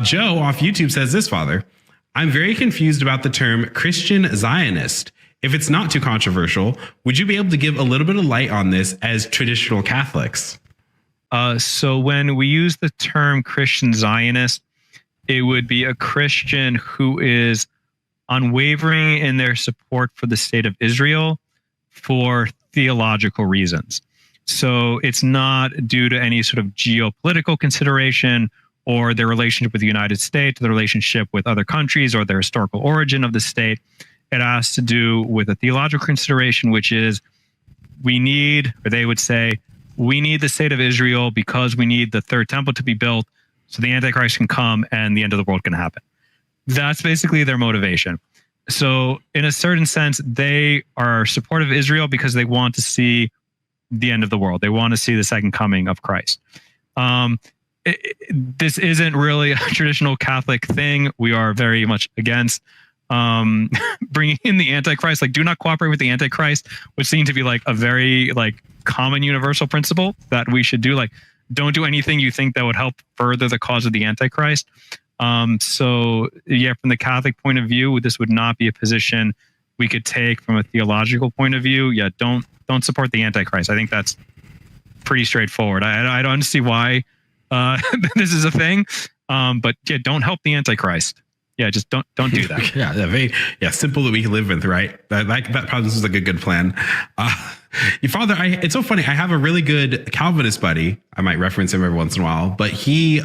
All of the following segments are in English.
Joe off YouTube says this, Father. I'm very confused about the term Christian Zionist. If it's not too controversial, would you be able to give a little bit of light on this as traditional Catholics? So when we use the term Christian Zionist, it would be a Christian who is unwavering in their support for the state of Israel for theological reasons. So it's not due to any sort of geopolitical consideration or their relationship with the United States, their relationship with other countries, or their historical origin of the state. It has to do with a theological consideration, which is we need, or they would say, we need the state of Israel because we need the third temple to be built so the Antichrist can come and the end of the world can happen. That's basically their motivation. So in a certain sense, they are supportive of Israel because they want to see the end of the world. They want to see the second coming of Christ. This isn't really a traditional Catholic thing. We are very much against bringing in the Antichrist. Like, do not cooperate with the Antichrist, which seemed to be like a very like common universal principle that we should do. Like, don't do anything you think that would help further the cause of the Antichrist. So yeah, from the Catholic point of view, this would not be a position we could take from a theological point of view. Yeah, don't support the Antichrist. I think that's pretty straightforward. I don't see why this is a thing. But yeah, don't help the Antichrist. Yeah, just don't do that. Yeah, very simple that we can live with, right? That probably is like a good plan. Father, it's so funny. I have a really good Calvinist buddy. I might reference him every once in a while, but he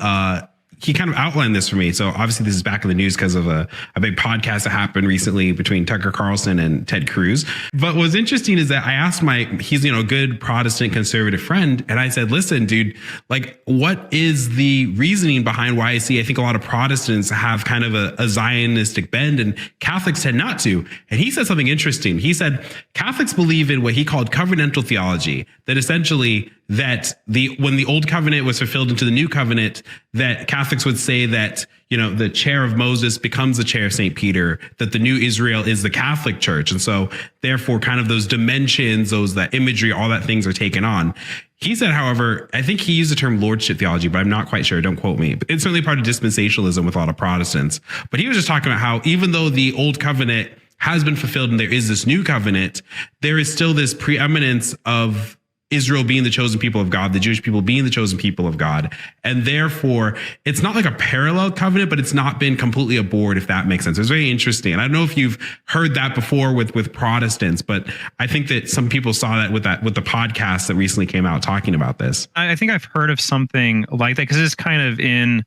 kind of outlined this for me. So obviously this is back in the news because of a big podcast that happened recently between Tucker Carlson and Ted Cruz. But what's interesting is that I asked he's, a good Protestant conservative friend. And I said, listen, dude, like, what is the reasoning behind why I think a lot of Protestants have kind of a Zionistic bend and Catholics tend not to? And he said something interesting. He said, Catholics believe in what he called covenantal theology, that essentially that when the old covenant was fulfilled into the new covenant, that Catholics would say that, the chair of Moses becomes the chair of St. Peter, that the new Israel is the Catholic Church. And so therefore kind of those dimensions, that imagery, all that things are taken on. He said, however, I think he used the term lordship theology, but I'm not quite sure. Don't quote me. But it's certainly part of dispensationalism with a lot of Protestants. But he was just talking about how even though the old covenant has been fulfilled and there is this new covenant, there is still this preeminence of Israel being the chosen people of God, the Jewish people being the chosen people of God. And therefore, it's not like a parallel covenant, but it's not been completely abhorred, if that makes sense. It's very interesting. And I don't know if you've heard that before with Protestants, but I think that some people saw that with the podcast that recently came out talking about this. I think I've heard of something like that because it's kind of in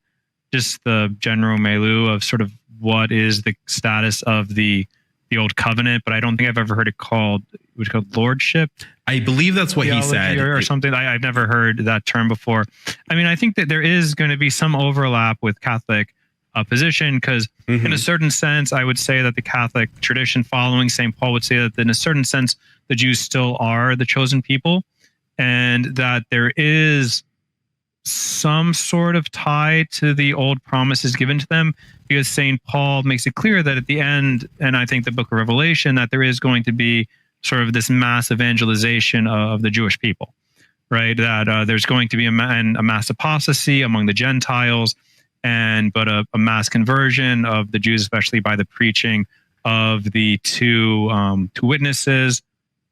just the general milieu of sort of what is the status of the old covenant, but I don't think I've ever heard it called lordship. I believe that's what he said or something. I've never heard that term before. I mean, I think that there is going to be some overlap with Catholic position because in a certain sense, I would say that the Catholic tradition following St. Paul would say that in a certain sense, the Jews still are the chosen people and that there is some sort of tie to the old promises given to them because St. Paul makes it clear that at the end, and I think the book of Revelation, that there is going to be sort of this mass evangelization of the Jewish people, right? That there's going to be a mass apostasy among the Gentiles, but a mass conversion of the Jews, especially by the preaching of the two witnesses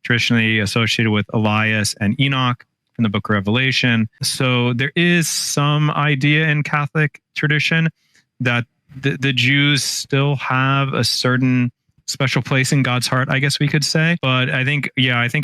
traditionally associated with Elias and Enoch from the book of Revelation. So there is some idea in Catholic tradition that the Jews still have a certain special place in God's heart, I guess we could say. But I think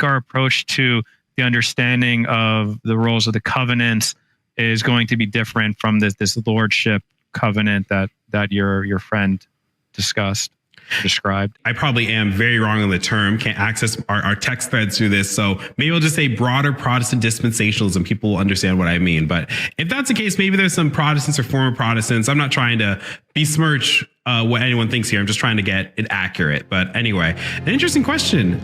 our approach to the understanding of the roles of the covenants is going to be different from this lordship covenant that your friend described. I probably am very wrong on the term. Can't access our text threads through this. So maybe I'll just say broader Protestant dispensationalism. People will understand what I mean. But if that's the case, maybe there's some Protestants or former Protestants. I'm not trying to besmirch what anyone thinks here. I'm just trying to get it accurate. But anyway, an interesting question.